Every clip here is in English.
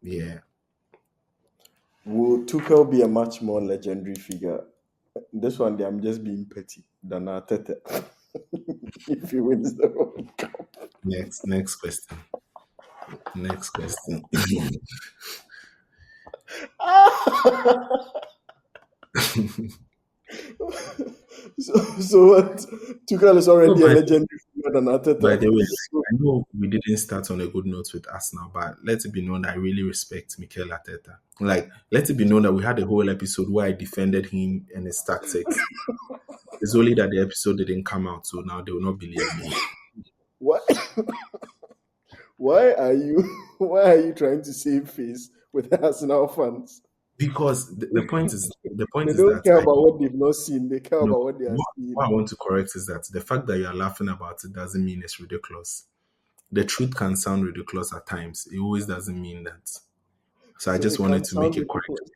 Yeah. Will Tuchel be a much more legendary figure? This one, I'm just being petty than Arteta. If he wins the World Cup. Next question. Next question. So what? Tuchel is No, already a legendary figure than by Arteta. the way, I know we didn't start on a good note with Arsenal, but let it be known that I really respect Mikel Arteta. Like, let it be known that we had a whole episode where I defended him and his tactics. It's only that the episode didn't come out, so now they will not believe me. What? Why are you trying to save face with Arsenal fans? Because the point is They don't that care I about what they've not seen. They care know about what they are what seeing. I want to correct is that the fact that you are laughing about it doesn't mean it's ridiculous. The truth can sound ridiculous at times. It always doesn't mean that. So I So just it wanted can to make sound a correction. ridiculous.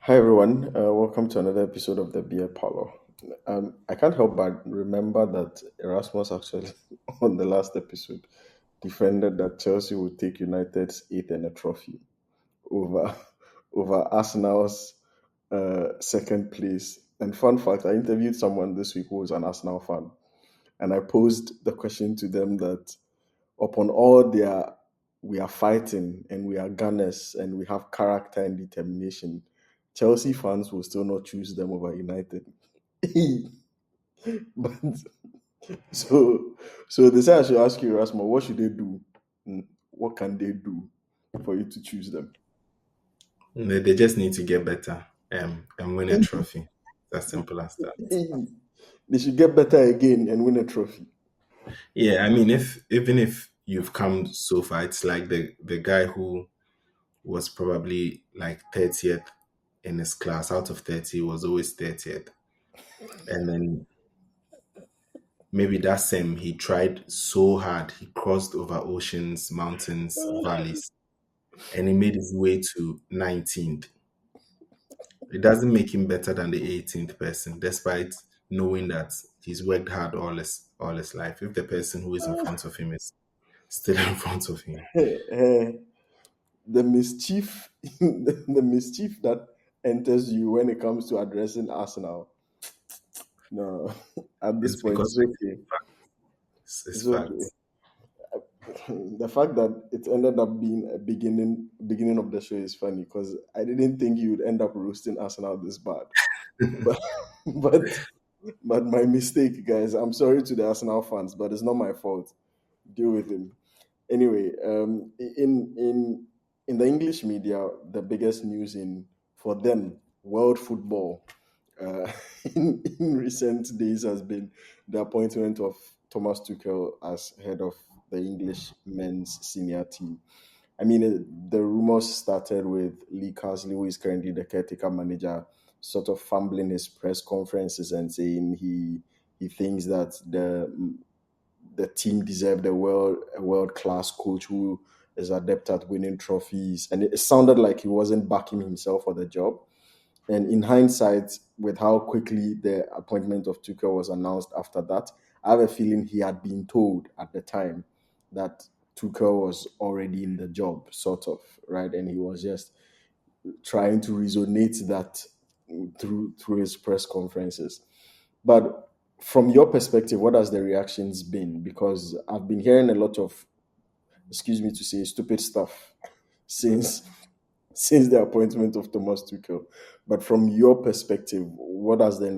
Hi everyone, welcome to another episode of the Beer Parlor. I can't help but remember that Erasmus actually, on the last episode, defended that Chelsea would take United's eighth and a trophy over over Arsenal's second place. And fun fact, I interviewed someone this week who was an Arsenal fan, and I posed the question to them that upon all their we are fighting and we are gunners and we have character and determination, Chelsea fans will still not choose them over United. But so they say I should ask you, Erasmus, what should they do? What can they do for you to choose them? They just need to get better and win a trophy. It's as simple as that. They should get better again and win a trophy. Yeah, I mean, if even if you've come so far, it's like the guy who was probably like 30th in his class. Out of 30, was always 30th. And then maybe that same, he tried so hard. He crossed over oceans, mountains, valleys, and he made his way to 19th. It doesn't make him better than the 18th person, despite knowing that he's worked hard all his life. If the person who is in front of him is still in front of him. The mischief, the mischief that enters you when it comes to addressing Arsenal. No, at this It's point, because it's okay. it's It's okay. facts. The fact that it ended up being a beginning of the show is funny because I didn't think you would end up roasting Arsenal this bad. But but but my mistake, guys. I'm sorry to the Arsenal fans, but it's not my fault. Deal with him. Anyway, in the English media, the biggest news in for them world football uh, in recent days has been the appointment of Thomas Tuchel as head of the English men's senior team. I mean, the rumors started with Lee Carsley, who is currently the caretaker manager, sort of fumbling his press conferences and saying he thinks that the team deserved a world class coach who is adept at winning trophies, and it sounded like he wasn't backing himself for the job. And in hindsight, with how quickly the appointment of Tuchel was announced after that, I have a feeling he had been told at the time that Tuchel was already in the job, sort of, right? And he was just trying to resonate that through his press conferences. But from your perspective, what has the reactions been? Because I've been hearing a lot of, excuse me to say, stupid stuff since since the appointment of Thomas Tuchel. But from your perspective, what has the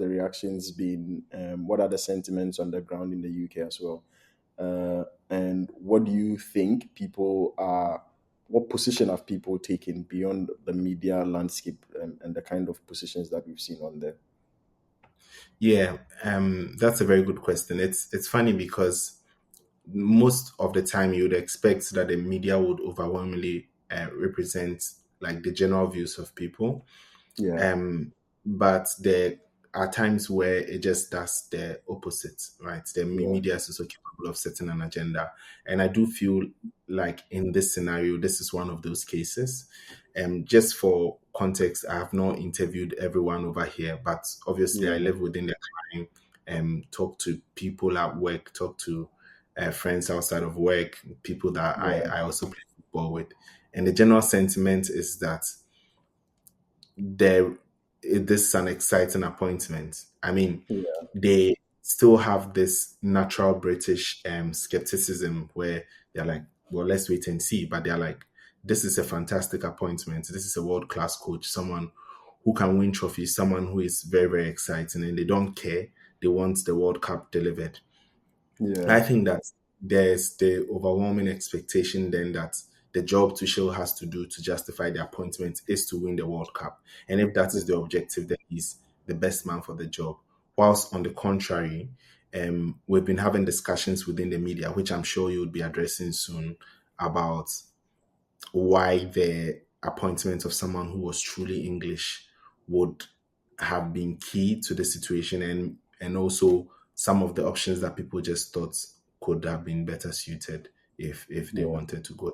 reactions been? What are the sentiments on the ground in the UK as well? And what do you think people are? What position have people taken beyond the media landscape and the kind of positions that we've seen on there? Yeah, that's a very good question. It's funny because most of the time you would expect that the media would overwhelmingly represent like the general views of people. Yeah. Um, but are times where it just does the opposite, right? The Yeah. media is also capable of setting an agenda. And I do feel like in this scenario, this is one of those cases. Just for context, I have not interviewed everyone over here, but obviously I Yeah. live within the client, talk to people at work, talk to friends outside of work, people that Yeah. I also play football with. And the general sentiment is that there this is an exciting appointment. I mean, Yeah. they still have this natural British skepticism where they're like, well, let's wait and see. But they're like, this is a fantastic appointment. This is a world class coach, someone who can win trophies, someone who is very, very exciting, and they don't care. They want the World Cup delivered. I Yeah. think that there's the overwhelming expectation then that the job Tuchel has to do to justify the appointment is to win the World Cup. And if that is the objective, then he's the best man for the job. Whilst on the contrary, we've been having discussions within the media, which I'm sure you'll be addressing soon, about why the appointment of someone who was truly English would have been key to the situation, and also some of the options that people just thought could have been better suited if they Yeah. wanted to go.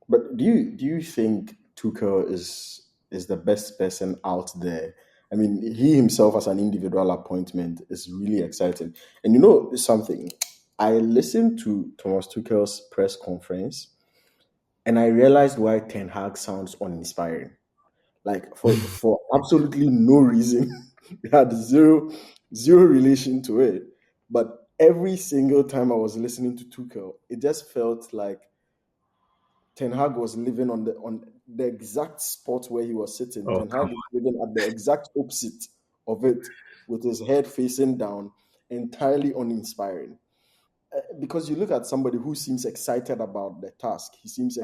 But do you think Tuchel is the best person out there? I mean, he himself as an individual appointment is really exciting. And you know something, I listened to Thomas Tuchel's press conference and I realized why Ten Hag sounds uninspiring. Like for absolutely no reason. It had zero relation to it. But every single time I was listening to Tuchel, it just felt like Ten Hag was living on the exact spot where he was sitting. Oh, Ten Hag come was living at the exact opposite of it, with his head facing down, entirely uninspiring. Because you look at somebody who seems excited about the task, he seems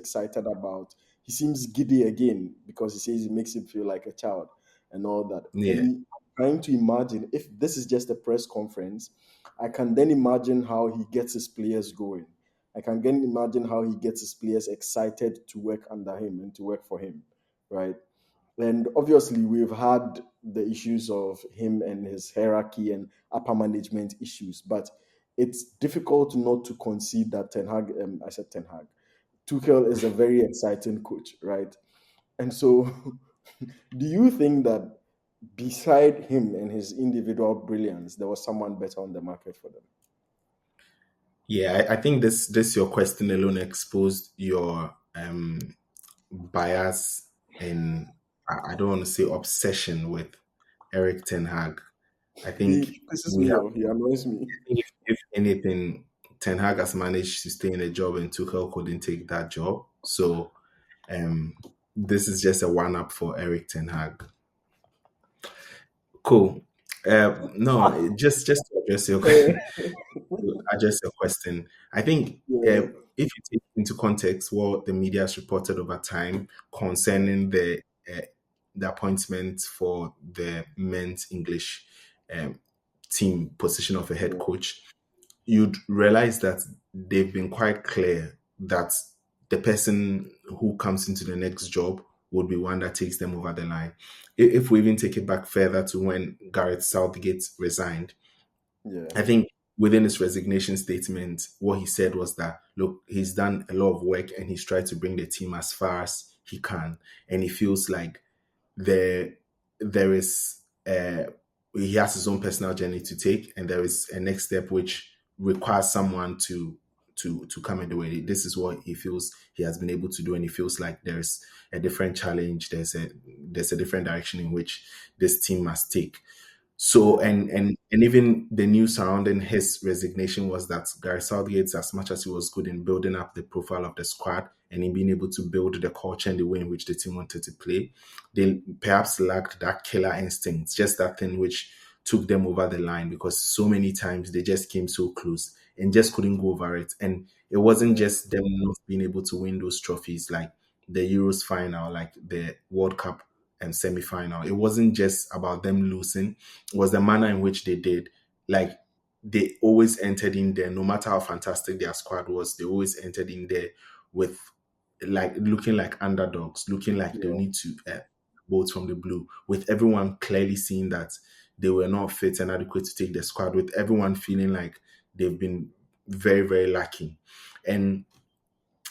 giddy again because he says it makes him feel like a child and all that. on. For Yeah, me, I'm trying to imagine if this is just a press conference, I can then imagine how he gets his players going. I can then imagine how he gets his players excited to work under him and to work for him, right? And obviously, we've had the issues of him and his hierarchy and upper management issues, but it's difficult not to concede that Ten Hag, I said Ten Hag, Tuchel is a very exciting coach, right? And so, do you think that beside him and his individual brilliance, there was someone better on the market for them? yeah. I think this your question alone exposed your bias and I don't want to say obsession with Eric Ten Hag. I think He pisses we me have. off. He annoys me. If anything, Ten Hag has managed to stay in a job and Tuchel couldn't take that job. So um, this is just a one up for Eric Ten Hag. Cool. No, just to address your to address your question, I think Yeah, if you take into context what the media has reported over time concerning uh, the appointment for the men's English um, team position of a head yeah, coach, you'd realize that they've been quite clear that the person who comes into the next job would be one that takes them over the line. If we even take it back further to when Gareth Southgate resigned, yeah, I think within his resignation statement, what he said was that, look, he's done a lot of work and he's tried to bring the team as far as he can. And he feels like there there is he has his own personal journey to take and there is a next step which requires someone to come in the way. This is what he feels he has been able to do and he feels like there's a different challenge, there's a different direction in which this team must take. So yeah, and even the news surrounding his resignation was that Gary Southgate, as much as he was good in building up the profile of the squad and in being able to build the culture and the way in which the team wanted to play, they perhaps lacked that killer instinct, just that thing which took them over the line because so many times they just came so close and just couldn't go over it. And it wasn't yeah, just them not being able to win those trophies like the Euros final, like the World Cup and semi-final. It wasn't just about them losing, it was the manner in which they did. Like they always entered in there, no matter how fantastic their squad was, they always entered in there with like looking like underdogs, looking like they'll yeah, need to bolts from the blue, with everyone clearly seeing that they were not fit and adequate to take the squad, with everyone feeling like they've been very, very lacking. And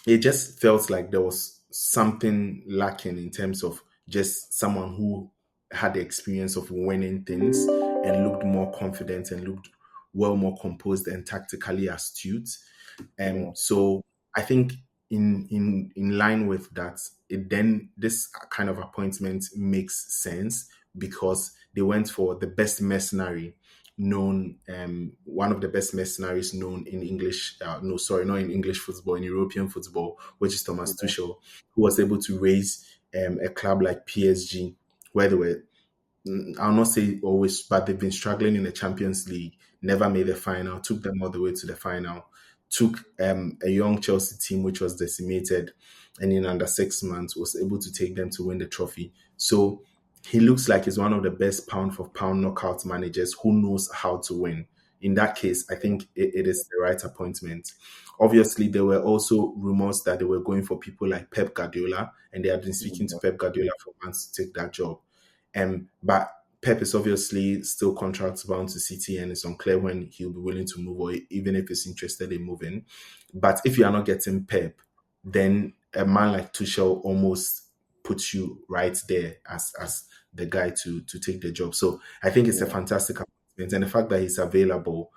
it just felt like there was something lacking in terms of just someone who had the experience of winning things and looked more confident and looked well more composed and tactically astute. Yeah. So I think in line with that, it then this kind of appointment makes sense because they went for the best mercenary known, one of the best mercenaries known in English, no, sorry, not in English football, in European football, which is Thomas Yeah. Tuchel, who was able to raise a club like PSG, where they were, I'll not say always, but they've been struggling in the Champions League, never made the final, took them all the way to the final, took a young Chelsea team which was decimated, and in under 6 months was able to take them to win the trophy. So he looks like he's one of the best pound for pound knockout managers who knows how to win. In that case, I think it is the right appointment. Obviously, there were also rumors that they were going for people like Pep Guardiola, and they had been speaking to Yeah. Pep Guardiola for months to take that job. But Pep is obviously still contract bound to City, and it's unclear when he'll be willing to move, or even if he's interested in moving. But if you are not getting Pep, then a man like Tuchel almost puts you right there as the guy to take the job. So I think it's a Yeah. fantastic appointment, and the fact that he's available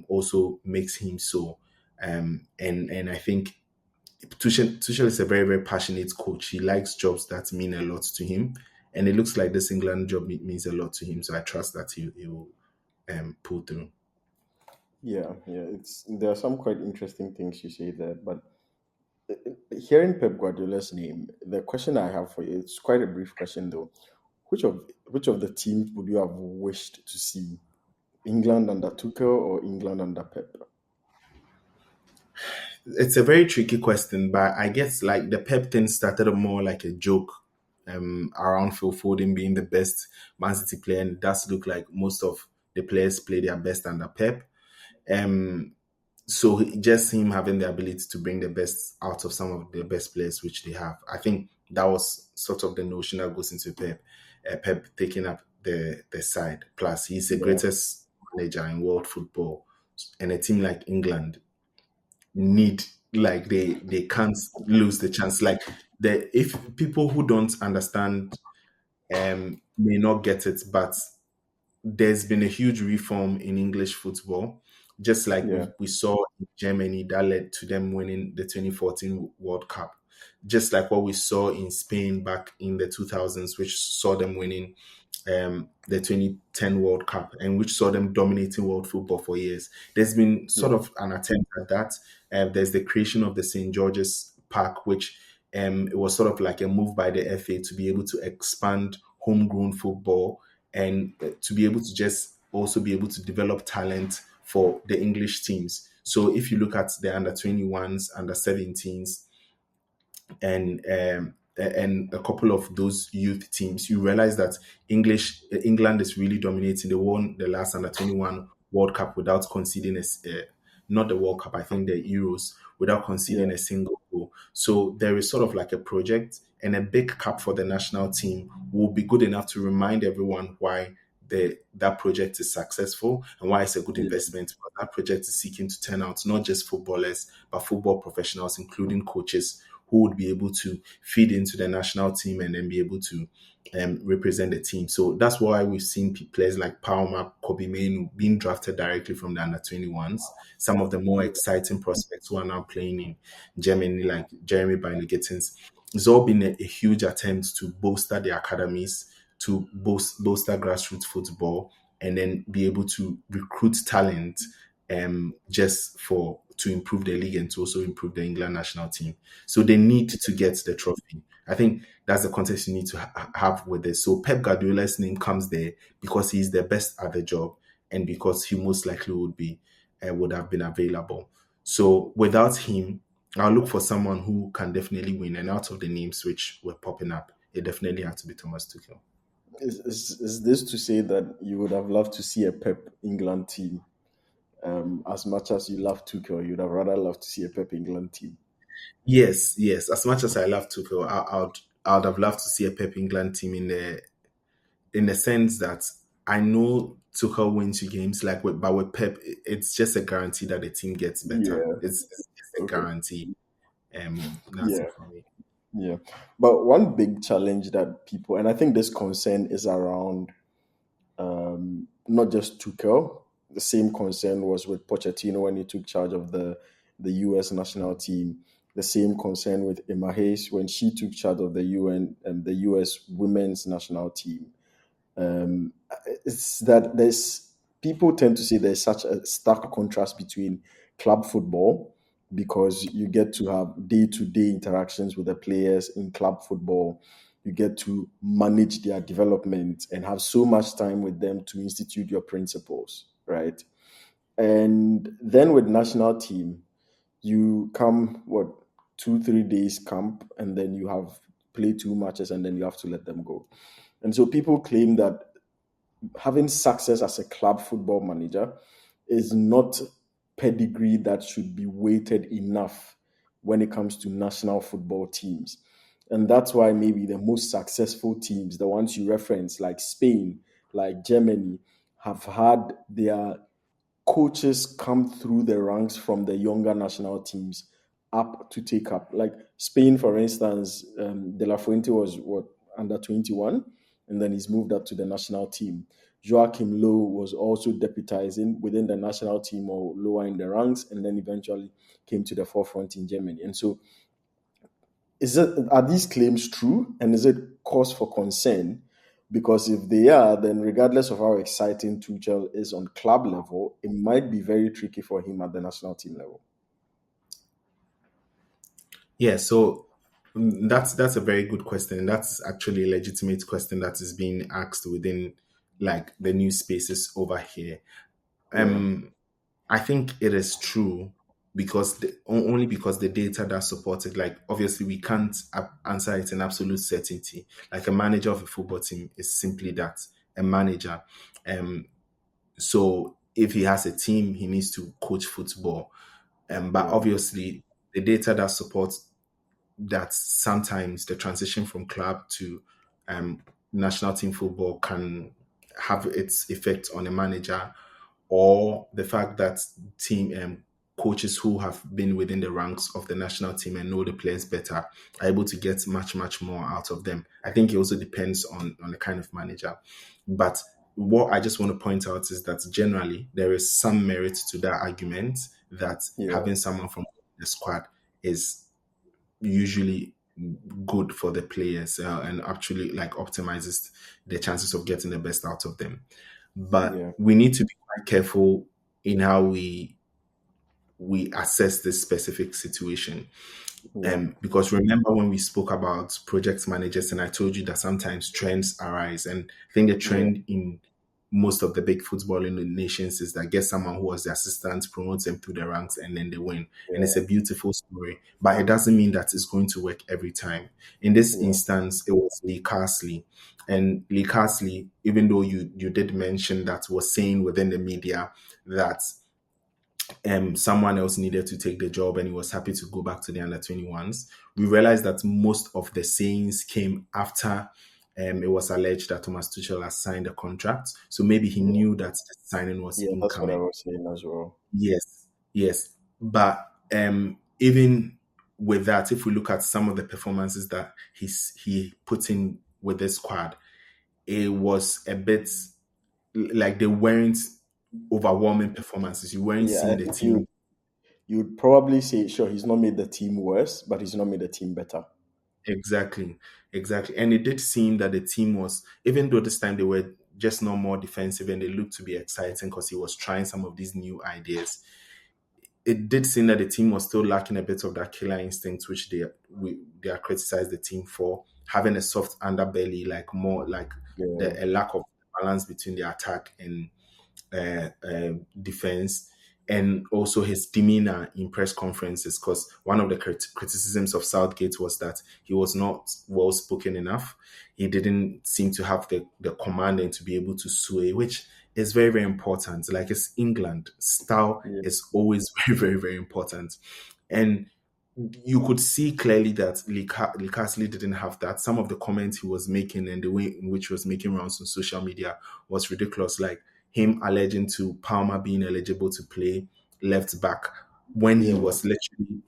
also makes him so. And I think Tuchel is a very, very passionate coach. He likes jobs that mean a lot to him. And it looks like this England job means a lot to him. So I trust that he will pull through. Yeah. Yeah. It's there are some quite interesting things you say there, but hearing Pep Guardiola's name, the question I have for you, it's quite a brief question though. Which of the teams would you have wished to see? England under Tuchel or England under Pep? It's a very tricky question, but I guess like the Pep thing started more like a joke around Phil Foden being the best Man City player. And it does look like most of the players play their best under Pep. Um, So just him having the ability to bring the best out of some of the best players which they have, I think that was sort of the notion that goes into Pep. Pep taking up the side. Plus, he's the Yeah. greatest manager in world football, and a team like England need like they can't lose the chance. Like the if people who don't understand may not get it, but there's been a huge reform in English football, just like Yeah. we saw in Germany that led to them winning the 2014 World Cup, just like what we saw in Spain back in the 2000s, which saw them winning the 2010 World Cup and which saw them dominating world football for years. There's been sort Yeah. of an attempt at that. There's the creation of the St. George's Park, which it was sort of like a move by the FA to be able to expand homegrown football and to be able to just also be able to develop talent for the English teams. So if you look at the under 21s, under 17s, and a couple of those youth teams, you realize that England is really dominating. They won the last under 21 World Cup without conceding not the World Cup, I think the Euros, without conceding Yeah. a single goal. So there is sort of like a project, and a big cap for the national team will be good enough to remind everyone why that project is successful and why it's a good Yeah. investment. But that project is seeking to turn out not just footballers, but football professionals, including coaches who would be able to feed into the national team and then be able to represent the team. So that's why we've seen players like Palmer, Kobe Mainu being drafted directly from the under 21s. Some of the more exciting prospects who are now playing in Germany, like Jeremy Bino Gittins. It's all been a huge attempt to bolster the academies, to bolster grassroots football, and then be able to recruit talent just for to improve the league and to also improve the England national team. So they need to get the trophy. I think that's the context you need to have with this. So Pep Guardiola's name comes there because he's the best at the job and because he most likely would have been available. So without him, I'll look for someone who can definitely win. And out of the names which were popping up, it definitely had to be Thomas Tuchel. Is this to say that you would have loved to see a Pep England team? As much as you love Tuchel, you'd have rather loved to see a Pep England team. Yes, yes. As much as I love Tuchel, I would I would have loved to see a Pep England team in the sense that I know Tuchel wins you games, but with Pep, it's just a guarantee that the team gets better. Yeah. It's just a Okay. guarantee. That's Yeah. it for me. Yeah. But one big challenge that people, and I think this concern is around not just Tuchel. The same concern was with Pochettino when he took charge of the U.S. national team. The same concern with Emma Hayes when she took charge of the UN and the U.S. women's national team. Um, it's that there's people tend to say there's such a stark contrast between club football because you get to have day-to-day interactions with the players in club football. You get to manage their development and have so much time with them to institute your principles, right? And then with national team, you come 2 3 days camp and then you have play 2 matches and then you have to let them go. And so people claim that having success as a club football manager is not pedigree that should be weighted enough when it comes to national football teams. And that's why maybe the most successful teams, the ones you reference, like Spain, like Germany, have had their coaches come through the ranks from the younger national teams up to take up. Like Spain, for instance, De La Fuente was under 21, and then he's moved up to the national team. Joachim Low was also deputizing within the national team or lower in the ranks, and then eventually came to the forefront in Germany. And so, are these claims true, and is it cause for concern? Because if they are, then regardless of how exciting Tuchel is on club level, it might be very tricky for him at the national team level. Yeah, so that's a very good question. That's actually a legitimate question that is being asked within like the news spaces over here. Yeah, I think it is true because only because the data that supports it, like obviously we can't answer it in absolute certainty. Like a manager of a football team is simply that, a manager. Um, so if he has a team, he needs to coach football. But yeah, obviously the data that supports that sometimes the transition from club to um, national team football can have its effect on a manager, or the fact that team coaches who have been within the ranks of the national team and know the players better are able to get much more out of them. I think it also depends on the kind of manager. But what I just want to point out is that generally there is some merit to that argument that yeah, having someone from the squad is usually good for the players and actually like optimizes the chances of getting the best out of them. But yeah, we need to be quite careful in how we assess this specific situation. yeah, Because remember when we spoke about project managers, and I told you that sometimes trends arise, and I think the yeah, trend in most of the big footballing nations is that get someone who was the assistant, promotes them through the ranks, and then they win. And it's yeah, a beautiful story, but it doesn't mean that it's going to work every time. In this yeah, instance, it was Lee Carsley, and Lee Carsley, even though you did mention that, was saying within the media that someone else needed to take the job and he was happy to go back to the under 21s. We realized that most of the sayings came after it was alleged that Thomas Tuchel has signed a contract. So maybe he yeah, knew that the signing was yeah. That's what I incoming. was saying as well. Yes, yes. But even with that, if we look at some of the performances that he put in with the squad, it was a bit like they weren't overwhelming performances. You weren't Yeah, seeing the if team. you'd probably say, sure, he's not made the team worse, but he's not made the team better. Exactly, exactly. And it did seem that the team was, even though this time they were just not more defensive and they looked to be exciting because he was trying some of these new ideas, it did seem that the team was still lacking a bit of that killer instinct, which they are criticized the team for having a soft underbelly, like more like Yeah, a lack of balance between the attack and defense, and also his demeanor in press conferences. Because one of the criticisms of Southgate was that he was not well spoken enough. He didn't seem to have the command and to be able to sway, which is very important. Like it's England, style yeah, is always very important. And you could see clearly that Likasli didn't have that. Some of the comments he was making and the way in which he was making rounds on social media was ridiculous. Like him alleging to Palmer being eligible to play left back when he Yeah. was literally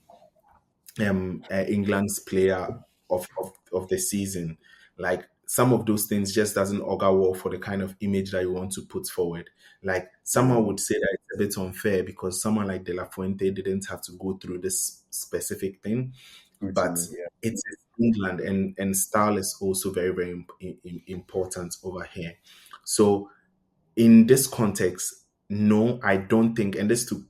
England's player of the season. Like some of those things just doesn't augur well for the kind of image that you want to put forward. Like someone Yeah. would say that it's a bit unfair because someone like De La Fuente didn't have to go through this specific thing, but Scrutiny. Yeah. it's England, and style is also very very important over here. So in this context, no, I don't think, and this to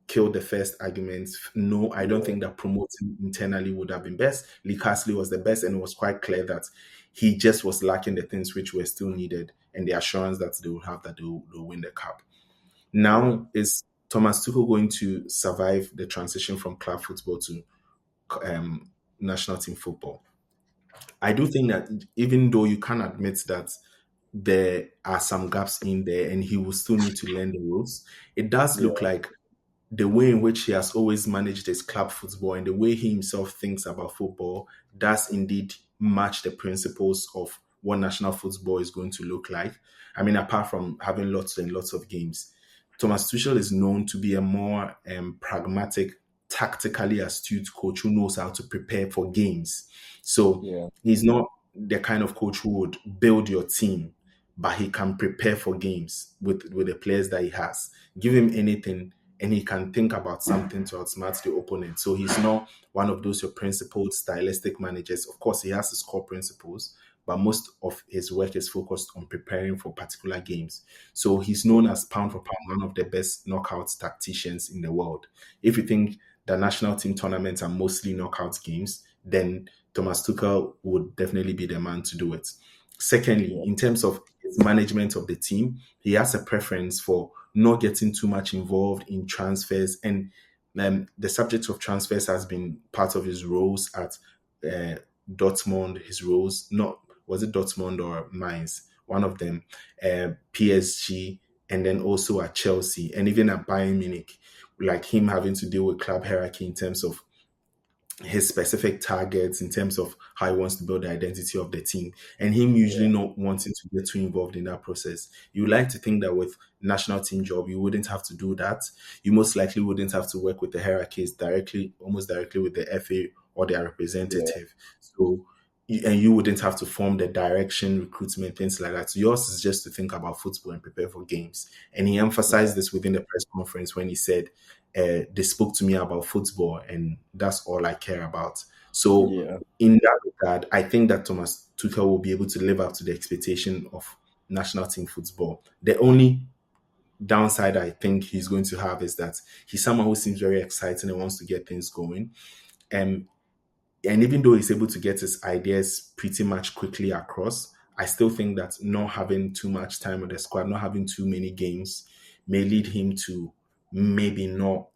kill the first argument. No, I don't Yeah. think that promoting internally would have been best. Lee Carsley was the best, and it was quite clear that he just was lacking the things which were still needed and the assurance that they will have that they'll win the cup. Yeah. Now, is Thomas Tuchel going to survive the transition from club football to national team football? I do think that even though you can admit that there are some gaps in there and he will still need to learn the ropes, it does Yeah. look like the way in which he has always managed his club football and the way he himself thinks about football does indeed match the principles of what national football is going to look like. I mean, apart from having lots and lots of games, Thomas Tuchel is known to be a more pragmatic, tactically astute coach who knows how to prepare for games. So Yeah. he's not the kind of coach who would build your team, but he can prepare for games with the players that he has. Give him anything and he can think about something to outsmart the opponent. So he's not one of those your principled stylistic managers. Of course, he has his core principles, but most of his work is focused on preparing for particular games. So he's known as pound for pound one of the best knockout tacticians in the world. If you think the national team tournaments are mostly knockout games, then Thomas Tuchel would definitely be the man to do it. Secondly, Yeah. in terms of his management of the team, he has a preference for not getting too much involved in transfers. And the subject of transfers has been part of his roles at uh, Dortmund, his roles, not, was it Dortmund or Mainz? One of them, PSG, and then also at Chelsea, and even at Bayern Munich, like him having to deal with club hierarchy in terms of his specific targets in terms of how he wants to build the identity of the team, and him usually Yeah. not wanting to get too involved in that process. You like to think that with national team job, you wouldn't have to do that. You most likely wouldn't have to work with the hierarchies directly, almost directly with the FA or their Yeah. representative. So, and you wouldn't have to form the direction, recruitment, things like that. So yours is just to think about football and prepare for games. And he Yeah. emphasized this within the press conference when he said, they spoke to me about football, and that's all I care about. So, Yeah. in that regard, I think that Thomas Tuchel will be able to live up to the expectation of national team football. The only downside I think he's going to have is that he's someone who seems very exciting and wants to get things going. Um, and even though he's able to get his ideas pretty much quickly across, I still think that not having too much time with the squad, not having too many games, may lead him to maybe not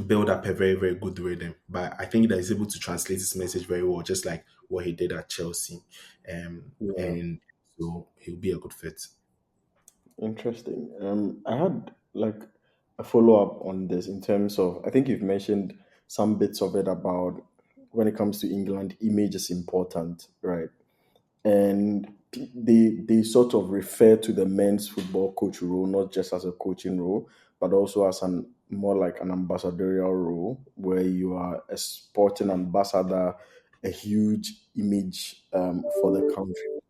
build up a very, very good rhythm. But I think that he's able to translate his message very well, just like what he did at Chelsea. Yeah. And so he'll be a good fit. Interesting. I had like a follow up on this in terms of, I think you've mentioned some bits of it about when it comes to England, image is important, right? And they sort of refer to the men's football coach role not just as a coaching role, but also as an more like an ambassadorial role where you are a sporting ambassador, a huge image for the country.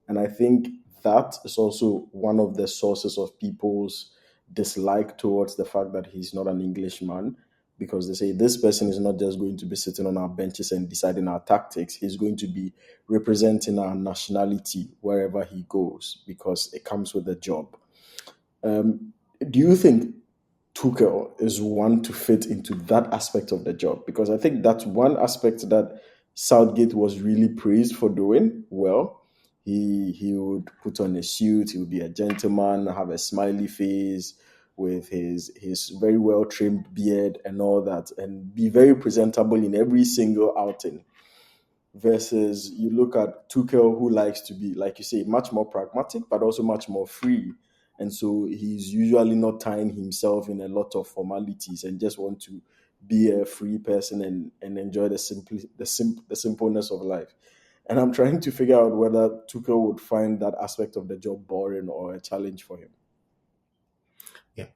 And I think that is also one of the sources of people's dislike towards the fact that he's not an Englishman, because they say this person is not just going to be sitting on our benches and deciding our tactics, he's going to be representing our nationality wherever he goes because it comes with the job. Um, do you think Tuchel is one to fit into that aspect of the job? Because I think that's one aspect that Southgate was really praised for doing well. He would put on a suit, he would be a gentleman, have a smiley face with his very well trimmed beard and all that, and be very presentable in every single outing versus you look at Tuchel, who likes to be, like you say, much more pragmatic, but also much more free. And so he's usually not tying himself in a lot of formalities and just want to be a free person and enjoy the simpleness of life. And I'm trying to figure out whether Tuchel would find that aspect of the job boring or a challenge for him. Yeah.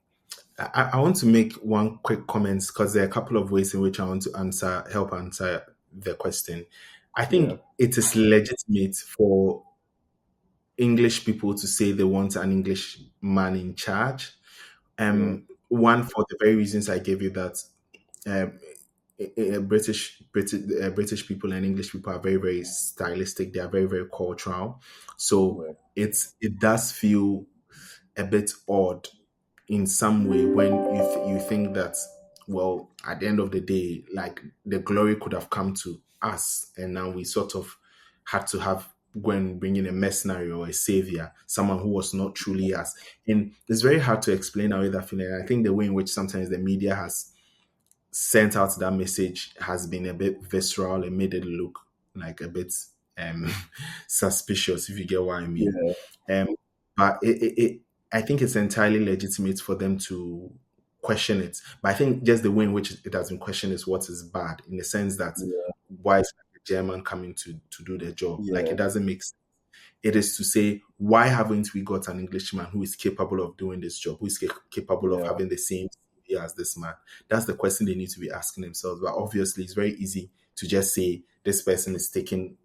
I want to make one quick comment because there are a couple of ways in which I want to help answer the question. I Yeah, think it is legitimate for English people to say they want an English man in charge. yeah, One, for the very reasons I gave you, that um, British people and English people are very, very stylistic. They are very, very cultural. So yeah, it does feel a bit odd in some way when you think that, well, at the end of the day, like, the glory could have come to us, and now we sort of had to have go and bring in a mercenary or a savior, someone who was not truly us. And it's very hard to explain away that feeling. I think the way in which sometimes the media has sent out that message has been a bit visceral and made it look like a bit um suspicious, if you get what I mean. yeah, Um, but I think it's entirely legitimate for them to question it. But I think just the way in which it has been questioned is what is bad, in the sense that yeah, why is a German coming to do the job? Like, yeah, it doesn't make sense. It is to say, why haven't we got an Englishman who is capable of doing this job, who is capable of yeah, having the same CV as this man? That's the question they need to be asking themselves. But obviously, it's very easy to just say this person is taking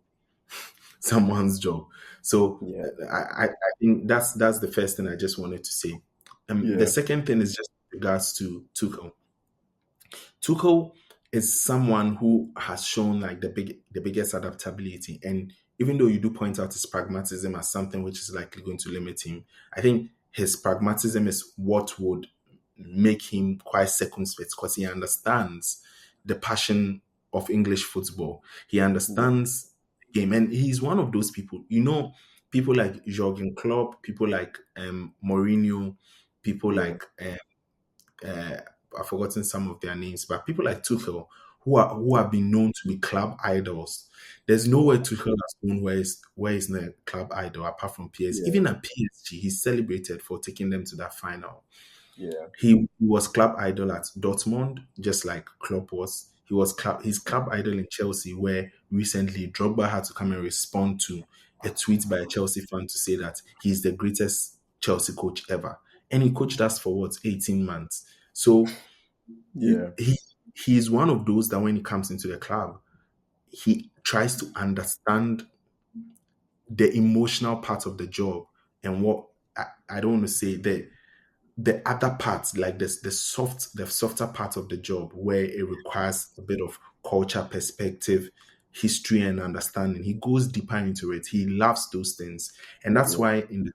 someone's job. So yeah, I think that's the first thing I just wanted to say. The yeah, second thing is just with regards to Tuchel. Tuchel is someone who has shown like the biggest adaptability, and even though you do point out his pragmatism as something which is likely going to limit him, I think his pragmatism is what would make him quite circumspect, because he understands the passion of English football. He yeah, understands the game, and he's one of those people. People like Jurgen Klopp, people like Mourinho, people yeah, like uh, I've forgotten some of their names, but people like Tuchel, who have been known to be club idols. There's nowhere Tuchel has gone where he's not a club idol apart from PSG. yeah, Even at PSG, he's celebrated for taking them to that final. yeah, He was club idol at Dortmund, just like Klopp was. He's club idol in Chelsea, where recently Drogba had to come and respond to a tweet by a Chelsea fan to say that he's the greatest Chelsea coach ever, and he coached us for what, 18 months. So yeah, he he's one of those that when he comes into the club, he tries to understand the emotional part of the job, and what I don't want to say, the other parts, like this the softer part of the job, where it requires a bit of culture, perspective, history, and understanding. He goes deeper into it. He loves those things, and that's yeah, why in the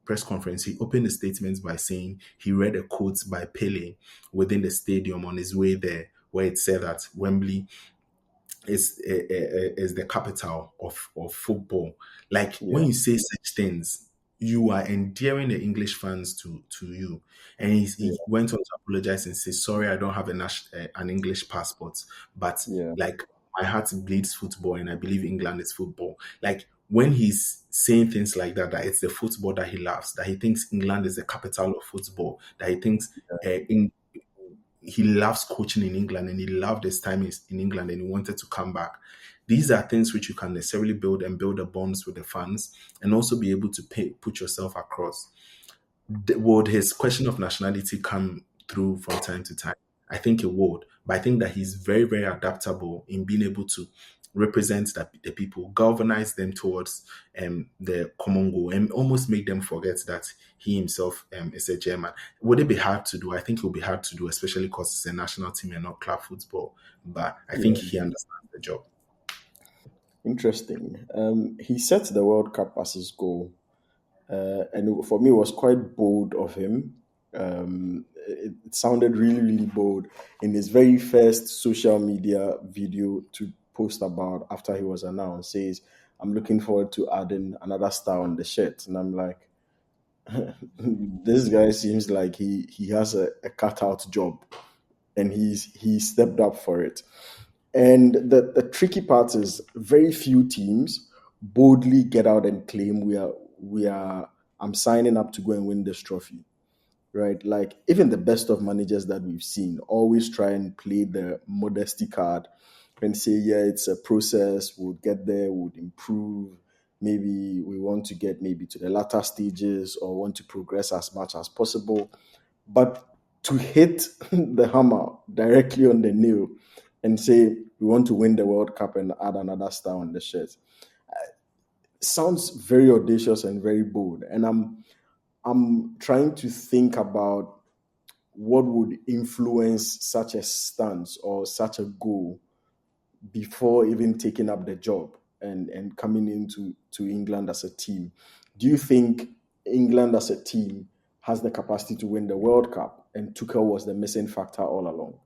press conference he opened the statements by saying he read a quote by Pele within the stadium on his way there, where it said that Wembley is the capital of football. Like, when yeah, you say such things, you are endearing the English fans to you. And yeah, he went on to apologize and say, "Sorry, I don't have an English passport, but yeah, like, my heart bleeds football, and I believe England is football." Like, when he's saying things like that, that it's the football that he loves, that he thinks England is the capital of football, that he thinks he loves coaching in England, and he loved his time in England, and he wanted to come back. These are things which you can necessarily build the bonds with the fans, and also be able to put yourself across. Would his question of nationality come through from time to time? I think it would, but I think that he's very, very adaptable in being able to represent the people, galvanize them towards the common goal, and almost make them forget that he himself is a German. Would it be hard to do? I think it will be hard to do, especially because it's a national team and not club football. But I think yeah. he understands the job. Interesting. He set the World Cup as his goal, and for me, it was quite bold of him. It sounded really, really bold in his very first social media video to post about after he was announced. Says, "I'm looking forward to adding another star on the shirt," and I'm like, this guy seems like he has a cutout job, and he stepped up for it. And the tricky part is very few teams boldly get out and claim we are I'm signing up to go and win this trophy, right? Like even the best of managers that we've seen always try and play the modesty card and say, yeah, it's a process, we'll get there, we'll improve. Maybe we want to get maybe to the latter stages or want to progress as much as possible. But to hit the hammer directly on the nail and say we want to win the World Cup and add another star on the shirt sounds very audacious and very bold. And I'm trying to think about what would influence such a stance or such a goal before even taking up the job and coming into England as a team. Do you think England as a team has the capacity to win the World Cup and Tuchel was the missing factor all along?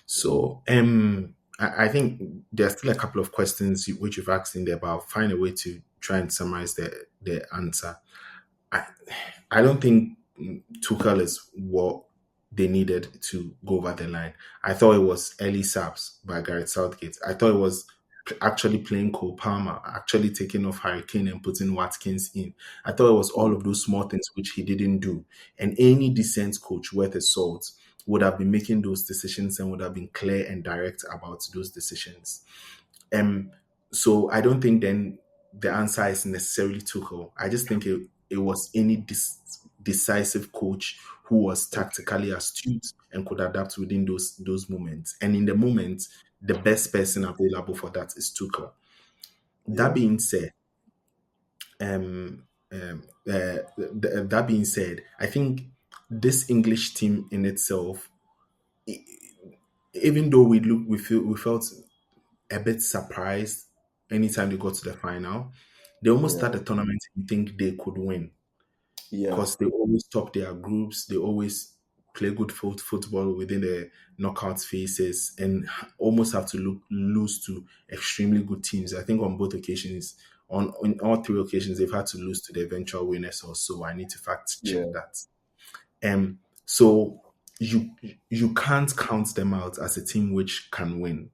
So I think there's still a couple of questions which you've asked in there, but I'll find a way to try and summarize the answer. I I don't think Tuchel is what they needed to go over the line. I thought it was early saps by Gareth Southgate. I thought it was actually playing Cole Palmer, actually taking off Hurricane and putting Watkins in. I thought it was all of those small things which he didn't do. And any decent coach worth his salt would have been making those decisions and would have been clear and direct about those decisions. Um, so I don't think then the answer is necessarily Tuchel. I just think it was any decisive coach who was Okay. tactically astute and could adapt within those moments. And in the moment, the best person available for that is Tuchel. That Yeah. being said, that being said, I think this English team in itself, even though we felt a bit surprised anytime they got to the final. They almost Yeah. start the tournament and think they could win Yeah. because they always top their groups. They always play good football within the knockout phases and almost have to lose to extremely good teams. I think on both occasions, on all three occasions, they've had to lose to the eventual winners or so. I need to fact check Yeah. that. So you you can't count them out as a team which can win.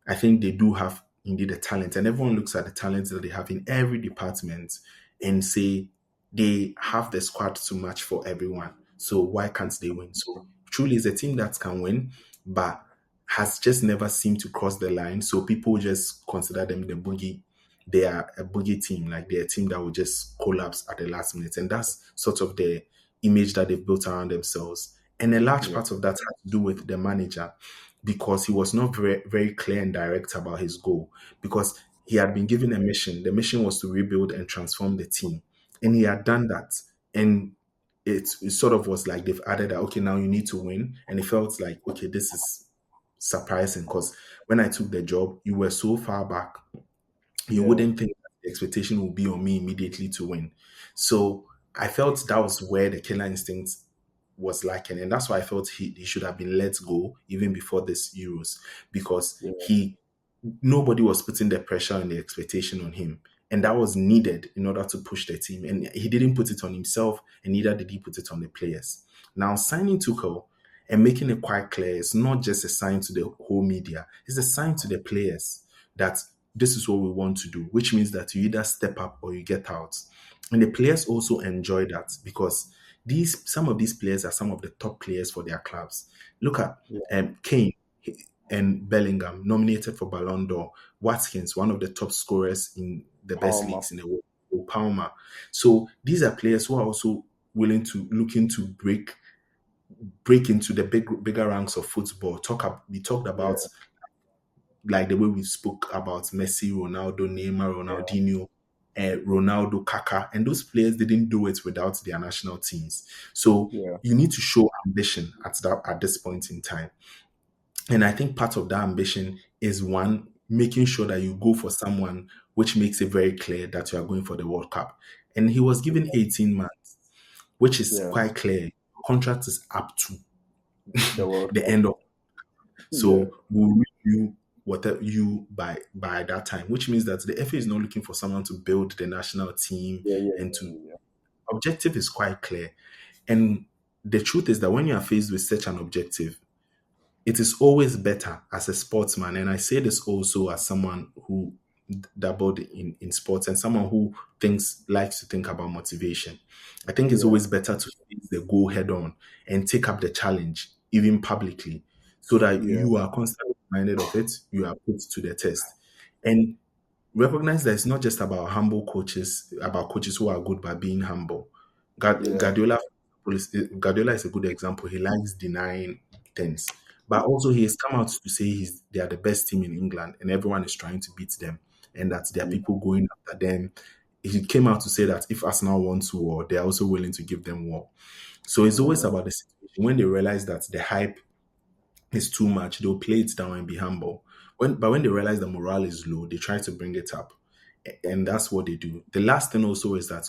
I think they do have indeed a talent, and everyone looks at the talents that they have in every department and say they have the squad to match for everyone. So why can't they win? So truly, it's a team that can win, but has just never seemed to cross the line. So people just consider them the boogie. They are a boogie team, like they're a team that will just collapse at the last minute, and that's sort of the image that they've built around themselves. And a large Yeah. part of that had to do with the manager because he was not very clear and direct about his goal because he had been given a mission. The mission was to rebuild and transform the team, and he had done that. And it sort of was like they've added that okay, now you need to win, and it felt like okay, this is surprising because when I took the job, you were so far back you Yeah. wouldn't think that the expectation would be on me immediately to win. So I felt that was where the killer instinct was lacking. And that's why I felt he should have been let go even before this Euros because Yeah. he nobody was putting the pressure and the expectation on him. And that was needed in order to push the team. And he didn't put it on himself, and neither did he put it on the players. Now, signing Tuchel and making it quite clear, it's not just a sign to the whole media, it's a sign to the players that this is what we want to do, which means that you either step up or you get out. And the players also enjoy that because these some of these players are some of the top players for their clubs. Look at Yeah. Kane and Bellingham nominated for Ballon d'Or. Watkins, one of the top scorers in the best Palmer. leagues in the world. Palmer. So these are players who are also willing to looking to break into the bigger ranks of football. We talked about Yeah. like the way we spoke about Messi, Ronaldo, Neymar, Yeah. Ronaldinho, Ronaldo, Kaká, and those players didn't do it without their national teams. So Yeah. you need to show ambition at this point in time. And I think part of that ambition is one, making sure that you go for someone which makes it very clear that you are going for the World Cup. And he was given 18 months, which is Yeah. quite clear. Contract is up to The World the Cup. end of. Yeah. So we'll review whatever you by that time, which means that the FA is not looking for someone to build the national team Yeah. Yeah. and to Yeah. objective is quite clear. And the truth is that when you are faced with such an objective, it is always better as a sportsman, and I say this also as someone who dabbled in sports and someone who thinks likes to think about motivation, I think it's Yeah. always better to face the goal head on and take up the challenge, even publicly, so that Yeah. you are constantly reminded of it, you are put to the test. And recognize that it's not just about humble coaches, about coaches who are good by being humble. Yeah. Guardiola is a good example. He likes denying things, but also he has come out to say they are the best team in England and everyone is trying to beat them, and that there are Yeah. people going after them. He came out to say that if Arsenal wants war, they are also willing to give them war. So it's always Mm. about the situation. When they realize that the hype is too much, they'll play it down and be humble. When they realize the morale is low, they try to bring it up, and that's what they do. The last thing also is that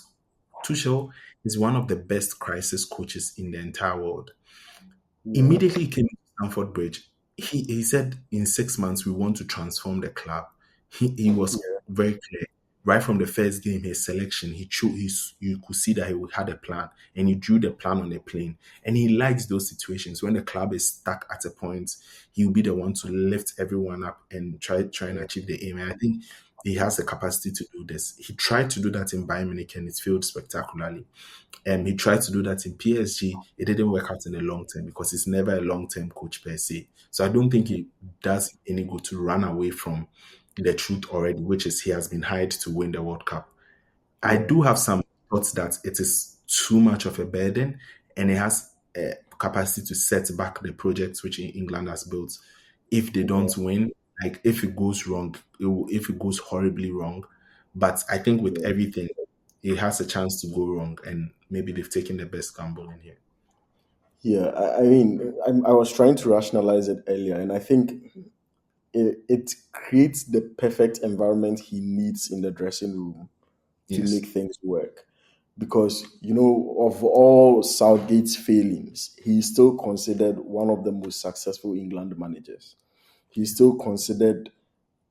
Tuchel is one of the best crisis coaches in the entire world. Yeah. Immediately he came to Stamford Bridge, he said in 6 months we want to transform the club. He was Yeah. very clear right from the first game. His selection, you could see that he had a plan, and he drew the plan on a plane. And he likes those situations when the club is stuck at a point. He'll be the one to lift everyone up and try and achieve the aim. And I think he has the capacity to do this. He tried to do that in Bayern Munich and it failed spectacularly. He tried to do that in PSG. It didn't work out in the long term because he's never a long term coach per se. So I don't think it does any good to run away from the truth already, which is he has been hired to win the World Cup. I Yeah. do have some thoughts that it is too much of a burden and it has a capacity to set back the projects which England has built if they Yeah. don't win. Like if it goes wrong, if it goes horribly wrong. But I think with Yeah. everything, it has a chance to go wrong, and maybe they've taken the best gamble in here. Yeah. I mean, I was trying to rationalize it earlier, and I think it creates the perfect environment he needs in the dressing room to make Yes, things work. Because, of all Southgate's failings, he's still considered one of the most successful England managers. He's still considered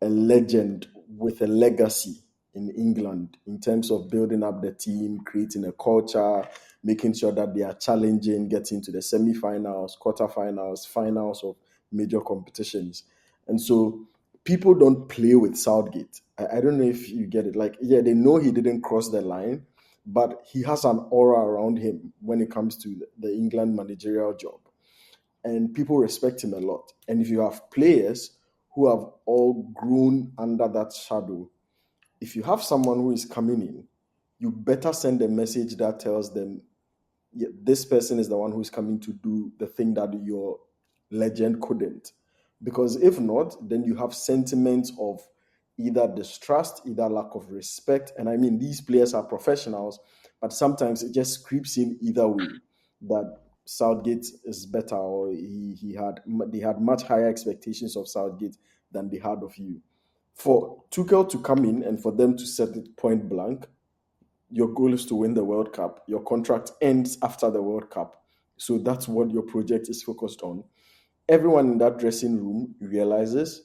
a legend with a legacy in England in terms of building up the team, creating a culture, making sure that they are challenging, getting to the semi-finals, quarterfinals, finals of major competitions. And so people don't play with Southgate. I don't know if you get it. Like, yeah, they know he didn't cross the line, but he has an aura around him when it comes to the England managerial job, and people respect him a lot. And if you have players who have all grown under that shadow, if you have someone who is coming in, you better send a message that tells them, yeah, this person is the one who's coming to do the thing that your legend couldn't. Because if not, then you have sentiments of either distrust, either lack of respect. And I mean, these players are professionals, but sometimes it just creeps in either way that Southgate is better, or they had much higher expectations of Southgate than they had of you. For Tuchel to come in and for them to set it point blank, your goal is to win the World Cup. Your contract ends after the World Cup. So that's what your project is focused on. Everyone in that dressing room realizes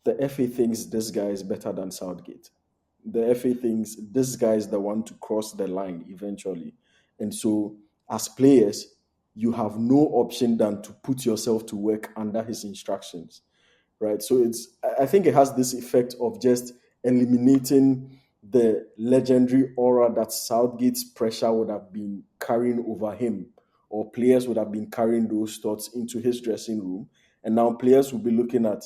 the FA thinks this guy is better than Southgate. The FA thinks this guy is the one to cross the line eventually. And so, as players, you have no option than to put yourself to work under his instructions, right? So I think it has this effect of just eliminating the legendary aura that Southgate's pressure would have been carrying over him, or players would have been carrying those thoughts into his dressing room. And now players will be looking at,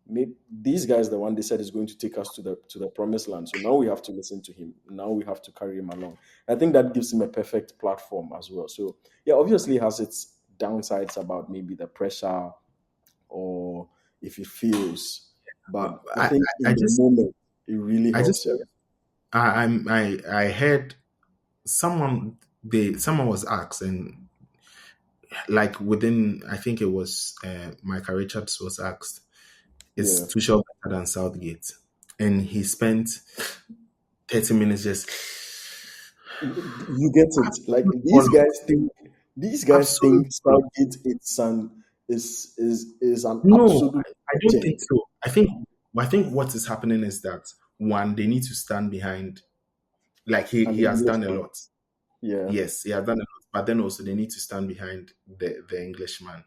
maybe these guys, the one they said is going to take us to the promised land. So now we have to listen to him. Now we have to carry him along. I think that gives him a perfect platform as well. So yeah, obviously it has its downsides about maybe the pressure, or if it feels. But I I, think I in the just, moment, it really I helps just, him. I heard someone was asked, and like within, I think it was Micah Richards was asked, Yeah. is Tuchel better than Southgate? And he spent 30 minutes just You get it. Like these guys think absolutely. Southgate is an No, absolute I don't think legend so. I think what is happening is that one, they need to stand behind. Like and he the has done a Englishman. lot. Yeah. Yes, he has done a lot. But then also they need to stand behind the Englishman.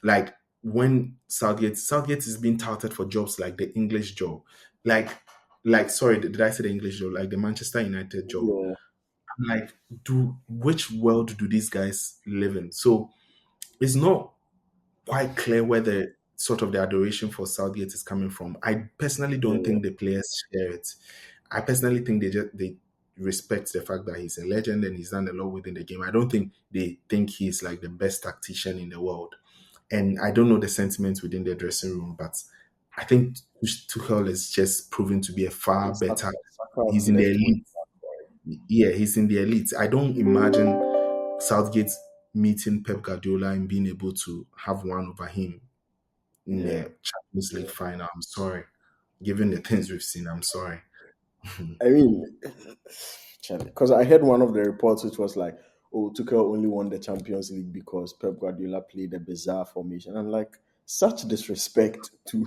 Like when Southgate is being touted for jobs like the English job. like sorry, did I say the English job? Like the Manchester United job. Yeah, I'm like, do which world do these guys live in? So it's not quite clear where the sort of the adoration for Southgate is coming from. I personally don't yeah. think the players share it. I personally think they respect the fact that he's a legend and he's done a lot within the game. I don't think they think he's like the best tactician in the world. And I don't know the sentiment within the dressing room, but I think Tuchel is just proven to be a far And better. Saka has He's in the left way elite. Yeah, he's in the elite. I don't imagine Southgate meeting Pep Guardiola and being able to have one over him in back. the Champions Yeah, League final. I'm sorry. Given the things we've seen, I'm sorry. I mean, because I heard one of the reports which was like, "Oh, Tuchel only won the Champions League because Pep Guardiola played a bizarre formation." I'm like, such disrespect to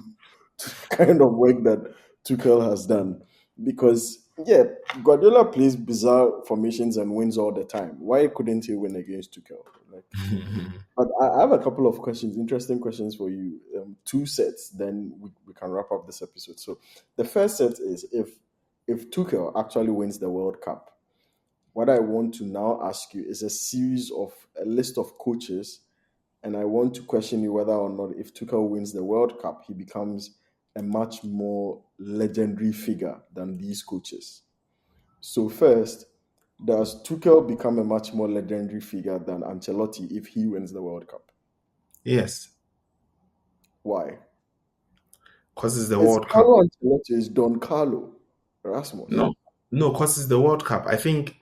the kind of work that Tuchel has done. Because yeah, Guardiola plays bizarre formations and wins all the time. Why couldn't he win against Tuchel? Like, but I have a couple of questions, interesting questions for you. Two sets, then we can wrap up this episode. So the first set is if Tuchel actually wins the World Cup, what I want to now ask you is a list of coaches, and I want to question you whether or not if Tuchel wins the World Cup, he becomes a much more legendary figure than these coaches. So first, does Tuchel become a much more legendary figure than Ancelotti if he wins the World Cup? Yes, Why? because it's the It's World Cup. Carlo Ancelotti is Don Carlo Erasmus. No, no, because it's the World Cup. I think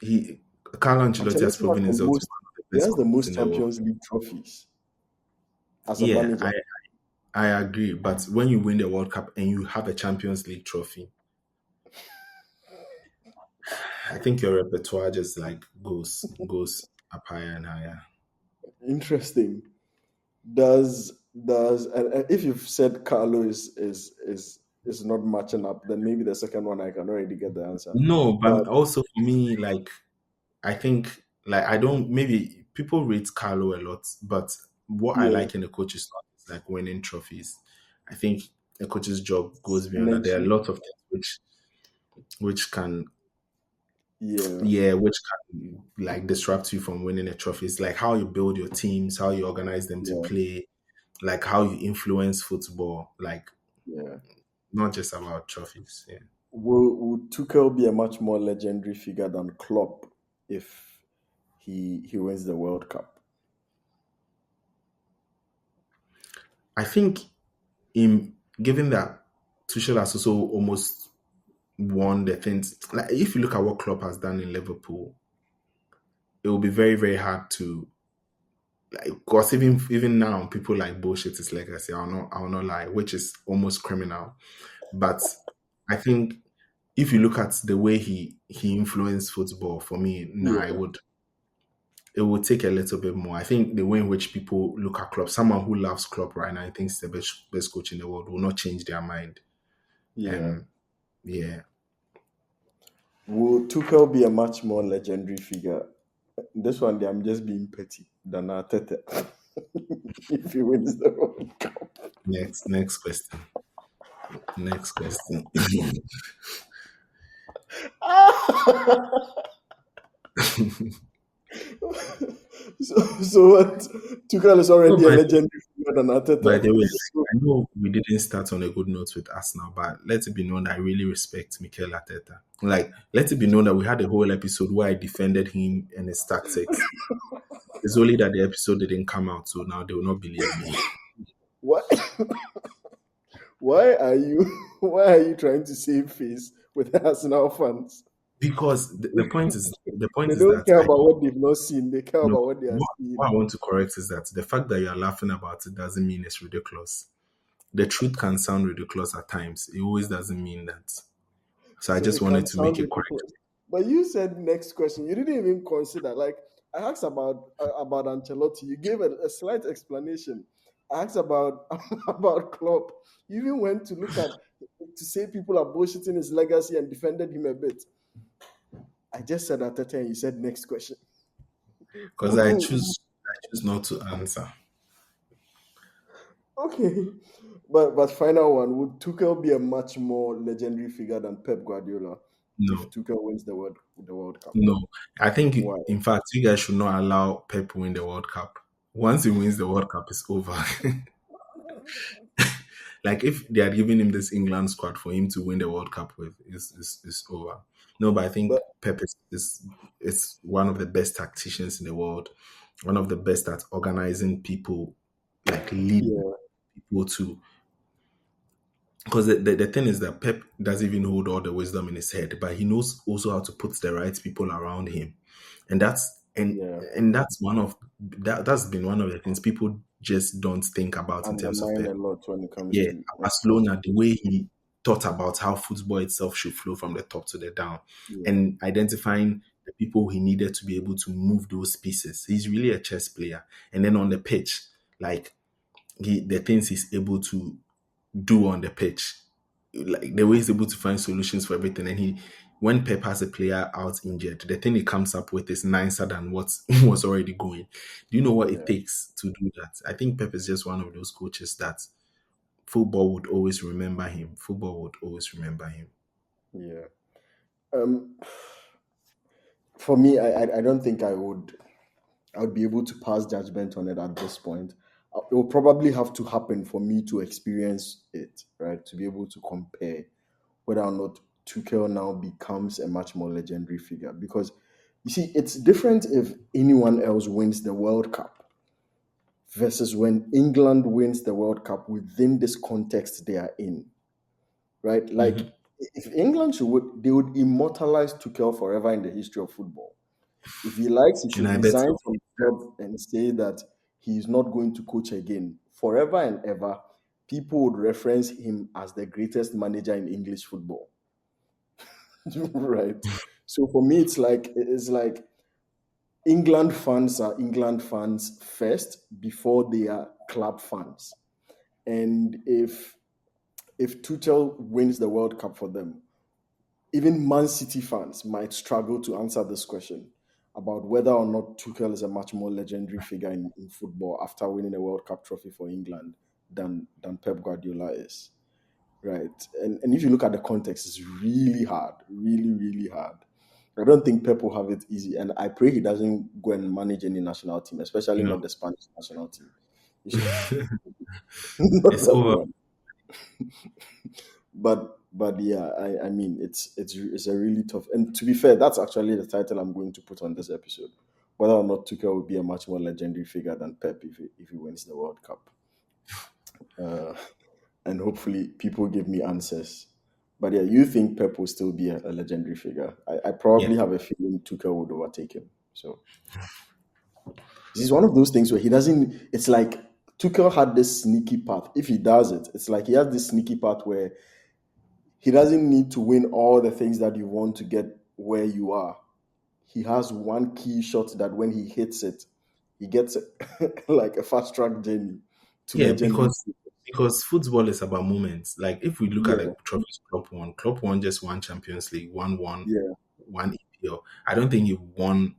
he Carlo Ancelotti has Ancelotti has proven the himself to be most one of the he best has the coaches most in the world. Champions League trophies as a Yeah, manager. I agree. But when you win the World Cup and you have a Champions League trophy, I think your repertoire just like goes up higher and higher. Interesting. Does and if you've said Carlo is not matching up, then maybe the second one I can already get the answer. No, But but also for me, like I think like I don't maybe people rate Carlo a lot, but what I yeah, like in a coach is not like winning trophies. I think a coach's job goes beyond that. There are a energy. lot of things which can Yeah, yeah, which can like disrupt you from winning a trophy. It's like how you build your teams, how you organize them to yeah, play, like how you influence football, like yeah. not just about trophies. Yeah. Will Tuchel be a much more legendary figure than Klopp if he wins the World Cup? I think in given that Tuchel has also almost won the things like if you look at what Klopp has done in Liverpool, it will be very, very hard to like because even now people like bullshit his legacy. I'll not lie, which is almost criminal. But I think if you look at the way he influenced football, for me, nah, Yeah, it would take a little bit more. I think the way in which people look at Klopp, someone who loves Klopp right now, I think he's the best coach in the world, will not change their mind. yeah. And yeah, Will Tuchel be a much more legendary figure? This one, I'm just being petty than Arteta if he wins the World Cup. next question. Next question. So what? Tuchel is No, already a legendary figure than by Arteta. the way, So, I know we didn't start on a good note with Arsenal, but let it be known that I really respect Mikel Arteta. Like, let it be known that we had a whole episode where I defended him and his tactics. It's only that the episode didn't come out, so now they will not believe me. why? Why are you? Why are you trying to save face with Arsenal fans? Because the point They is don't that care I about what they've not seen. They care you know about what they are what seeing. I want to correct is that the fact that you are laughing about it doesn't mean it's ridiculous. The truth can sound ridiculous at times. It always doesn't mean that. So I So just it wanted can to make sound it correct. ridiculous. But you said next question. You didn't even consider. Like I asked about Ancelotti. You gave a slight explanation. I asked about about Klopp. You even went to look at to say people are bullshitting his legacy and defended him a bit. I just said Ateta and you said next question. Because I choose not to answer. Okay. But final one, would Tuchel be a much more legendary figure than Pep Guardiola if No, Tuchel wins the World Cup? no. I think, Why? in fact, you guys should not allow Pep win the World Cup. Once he wins the World Cup, it's over. Like if they had given him this England squad for him to win the World Cup with, is over. No, but I think But Pep is one of the best tacticians in the world, one of the best at organizing people, like leading yeah, people to. Because the thing is that Pep doesn't even hold all the wisdom in his head, but he knows also how to put the right people around him, and yeah, that's that's been one of the things people just don't think about in terms of undermine Pep. a lot when it comes Yeah, to Barcelona, the way he thought about how football itself should flow from the top to the down, yeah, and identifying the people he needed to be able to move those pieces. He's really a chess player. And then on the pitch, like the things he's able to do on the pitch, like the way he's able to find solutions for everything. And when Pep has a player out injured, the thing he comes up with is nicer than what was already going. Do you know what it yeah, takes to do that? I think Pep is just one of those coaches that football would always remember him. Football would always remember him. yeah. Um, for me, I don't think I would be able to pass judgment on it at this point. It will probably have to happen for me to experience it, right? To be able to compare whether or not Tuchel now becomes a much more legendary figure. Because you see, it's different if anyone else wins the World Cup versus when England wins the World Cup within this context they are in, right? Like Mhm. if England they would immortalize Tuchel forever in the history of football. If he likes, he And should I bet resign so. from the job and say that he is not going to coach again. Forever and ever, people would reference him as the greatest manager in English football. Right. So for me, it's like England fans are England fans first before they are club fans. And if Tuchel wins the World Cup for them, even Man City fans might struggle to answer this question about whether or not Tuchel is a much more legendary figure in football after winning a World Cup trophy for England than Pep Guardiola is. Right. And if you look at the context, it's really hard, really, really hard. I don't think Pep will have it easy. And I pray he doesn't go and manage any national team, especially No. not the Spanish national team. He should, not It's that over. one. But yeah, I mean it's a really tough. And to be fair, that's actually the title I'm going to put on this episode. Whether or not Tuchel will be a much more legendary figure than Pep if he wins the World Cup. Uh, and hopefully people give me answers. But yeah, you think Pep will still be a legendary figure? I Yeah. probably have a feeling Tuchel would overtake him. So this is one of those things where he doesn't. It's like Tuchel had this sneaky path. If he does it, it's like he has this sneaky path where he doesn't need to win all the things that you want to get where you are. He has one key shot that when he hits it, he gets like a fast track journey to Yeah, legendary. because football is about moments. Like if we look at Yeah, the trophies Klopp won just one Champions League, yeah. one EPL. I don't think he won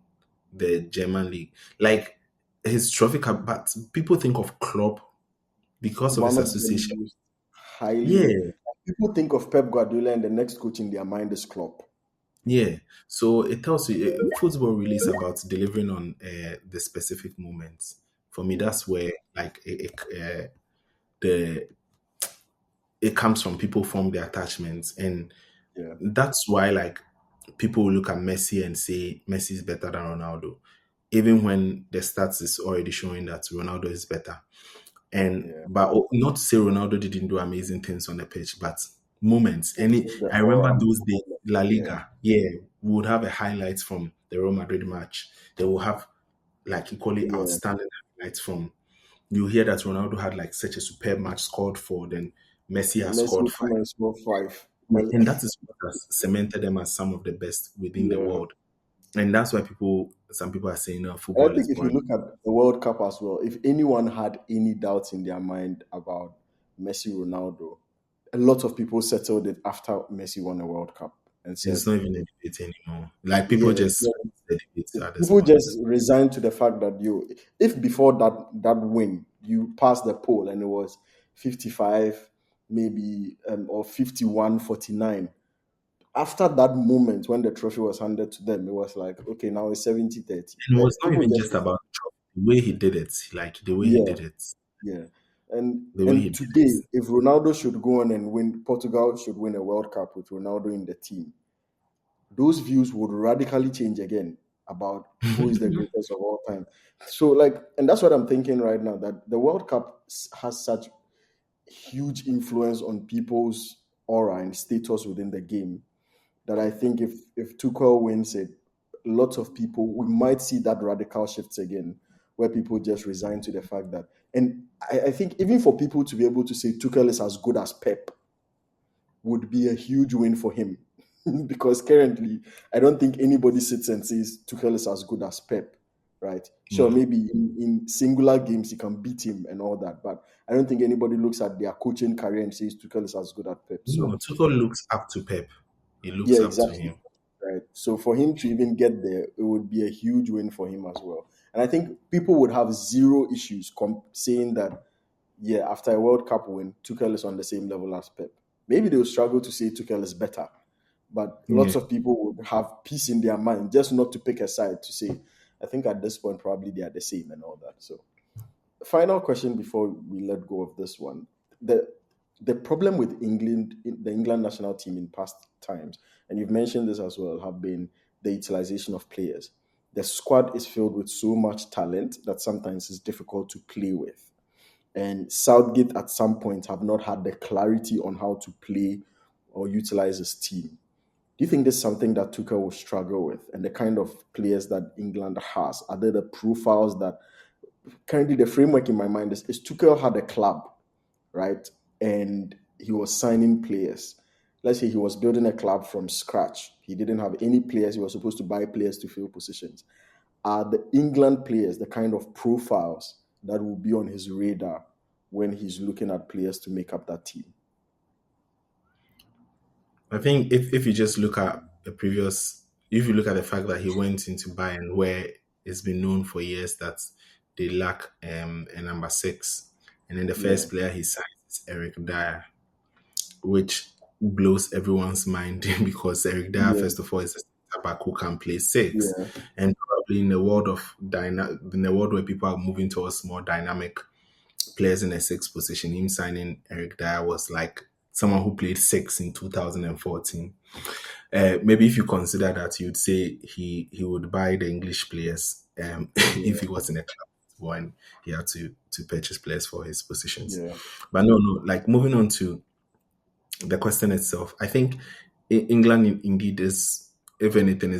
the German league. Like his trophy cup, but people think of Klopp because of One his of the association. most highly Yeah, people think of Pep Guardiola and the next coach in their mind is Klopp. yeah. So it tells you football really is about delivering on the specific moments. For me, Yeah, that's where like the it comes from. People form their attachments, and yeah, that's why like people will look at Messi and say Messi is better than Ronaldo, even when the stats is already showing that Ronaldo is better. And yeah. but not to say Ronaldo didn't do amazing things on the pitch, but moments. It's Any just the I remember aura. those days, La Yeah, Liga, yeah, we would have a highlights from the Real Madrid match. They will have like equally yeah. outstanding highlights from. You hear that Ronaldo had like such a superb match, scored four, then Messi has Messi scored will five. come and score five. And that is what has cemented them as some of the best within the Yeah. world. And that's why some people are saying, no, And I football is think if you boring. look at the World Cup as well, if anyone had any doubts in their mind about Messi Ronaldo, a lot of people settled it after Messi won the World Cup and It's said, not even a debate anymore. Like people yeah, just the debate at this people point. just resigned to the fact that if before that win you passed the poll and it was 55, maybe, or 51-49. After that moment when the trophy was handed to them, it was like, okay, now it's 70-30. And it was Like not people even just, just about the way he did it, like the way he yeah, did it, yeah. And the way he and did it. today, if Ronaldo should go on and win, Portugal should win a World Cup with Ronaldo in the team, those views would radically change again about who is the greatest of all time. So, like, and that's what I'm thinking right now, that the World Cup has such huge influence on people's aura and status within the game that I think if Tuchel wins it, lots of people, we might see that radical shifts again, where people just resign to the fact that, and I think even for people to be able to say Tuchel is as good as Pep would be a huge win for him. Because currently, I don't think anybody sits and says Tuchel is as good as Pep, right? Sure, No, maybe in singular games he can beat him and all that, but I don't think anybody looks at their coaching career and says Tuchel is as good as Pep. So no, Tuchel looks up to Pep. He yeah, looks up to exactly. him. Right. So for him to even get there, it would be a huge win for him as well. And I think people would have zero issues saying that, yeah, after a World Cup win, Tuchel is on the same level as Pep. Maybe they'll struggle to say Tuchel is better, but Yeah. lots of people would have peace in their mind just not to pick a side to say, I think at this point, probably they are the same and all that. So final question before we let go of this one. The problem with England, the England national team in past times, and you've mentioned this as well, have been the utilization of players. The squad is filled with so much talent that sometimes it's difficult to play with. And Southgate at some point have not had the clarity on how to play or utilize his team. Do you think this is something that Tuchel will struggle with? And the kind of players that England has, are there the profiles that currently the framework in my mind is Tuchel had a club, right? And he was signing players. Let's say he was building a club from scratch. He didn't have any players. He was supposed to buy players to fill positions. Are the England players the kind of profiles that will be on his radar when he's looking at players to make up that team? I think if you just look at the previous, if you look at the fact that he went into Bayern, where it's been known for years that they lack a number six, and then the Yeah, first player he signs is Eric Dyer, which blows everyone's mind because Eric Dyer, yeah, first of all, is a centre back who can play six, yeah, and probably in the world where people are moving towards more dynamic players in a six position, him signing Eric Dyer was like someone who played six in 2014. Maybe if you consider that, you'd say he would buy the English players if yeah, he was in a club when he had to purchase players for his positions. yeah, But no. Like moving on to the question itself, I think England indeed is, if anything,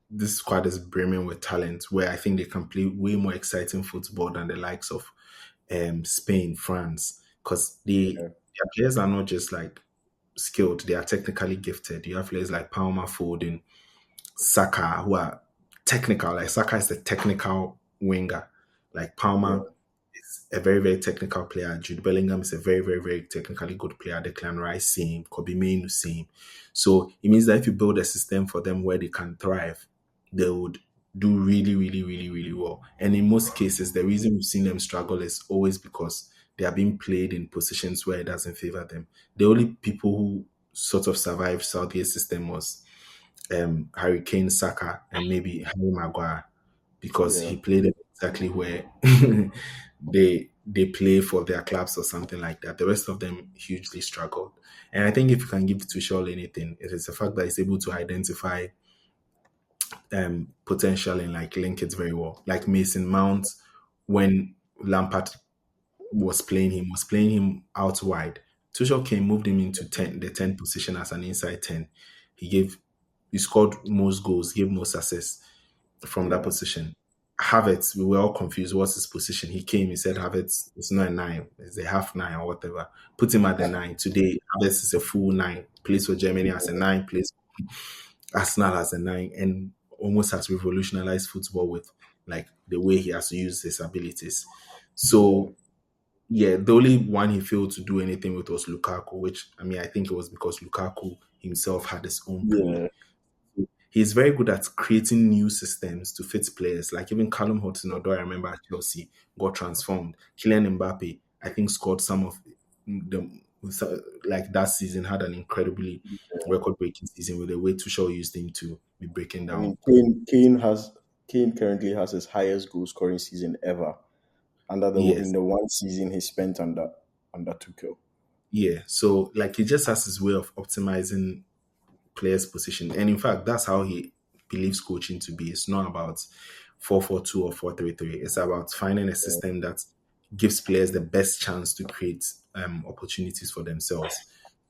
this squad is brimming with talent. Where I think they can play way more exciting football than the likes of Spain, France, because yeah, their players are not just like skilled; they are technically gifted. You have players like Palmer, Foden, Saka, who are technical. Like Saka is the technical winger. Like yeah, Palmer is a very, very technical player. Jude Bellingham is a very, very, very technically good player. Declan Rice, same. Kobe Mainoo, same. So it means that if you build a system for them where they can thrive, they would do really, really, really, really well. And in most cases, the reason we've seen them struggle is always because they are being played in positions where it doesn't favor them. The only people who sort of survived Southgate's system was Harry Kane, Saka, and maybe Harry Maguire because yeah, he played it exactly where they play for their clubs or something like that. The rest of them hugely struggled. And I think if you can give Tuchel anything, it is the fact that he's able to identify potential and like link it very well. Like Mason Mount, when Lampard was playing him out wide. Tuchel came, moved him into the 10 position as an inside 10. He gave he scored most goals, gave most assists from that yeah, position. Havertz, we were all confused. What's his position? He came, he said Havertz is not a nine, it's a half nine or whatever. Put him at the nine. Today, Havertz is a full nine. Plays for Germany as a nine, plays for Arsenal as a nine, and almost has revolutionized football with like the way he has used his abilities. yeah, So yeah, the only one he failed to do anything with was Lukaku, which I mean I think it was because Lukaku himself had his own play. yeah, He's very good at creating new systems to fit players. Like even Callum Hudson-Odoi, I remember at Chelsea, got transformed. Kylian Mbappe, I think, scored some of like that season had an incredibly record-breaking season with the way Tuchel used him to be breaking I down. mean, Kane currently has his highest goal scoring season ever in Yes, the one season he spent under Tuchel. yeah. So like he just has his way of optimizing players' position, and in fact, that's how he believes coaching to be. It's not about 4-4-2 or 4-3-3. It's about finding a Yeah, system that gives players the best chance to create opportunities for themselves.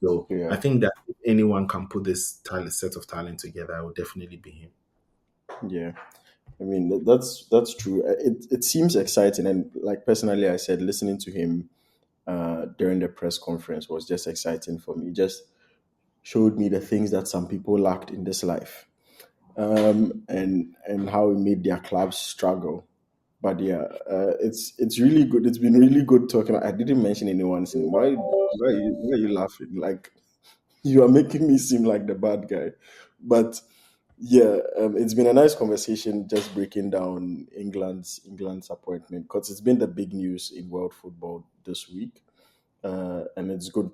So I yeah, think that if anyone can put this set of talent together, it would definitely be him. yeah. I mean, that's true. It seems exciting, and like personally, I said listening to him during the press conference was just exciting for me. Just showed me the things that some people lacked in this life, and how it made their clubs struggle. But yeah, it's really good. It's been really good talking. I didn't mention anyone's name. Why are you laughing? Like you are making me seem like the bad guy. But yeah, it's been a nice conversation just breaking down England's appointment because it's been the big news in world football this week, and it's good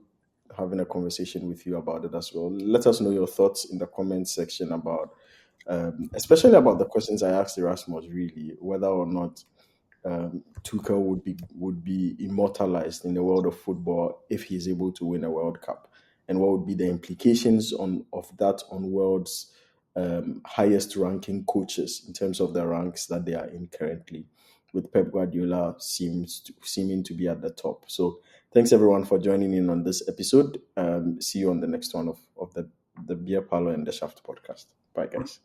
having a conversation with you about it as well. Let us know your thoughts in the comments section about, especially about the questions I asked Erasmus. Really, whether or not Tuchel would be immortalized in the world of football if he's able to win a World Cup, and what would be the implications on of that on world's highest ranking coaches in terms of the ranks that they are in currently, with Pep Guardiola seeming to be at the top. So thanks everyone for joining in on this episode. See you on the next one of the Beer Parlor and the Shaft podcast. Bye guys.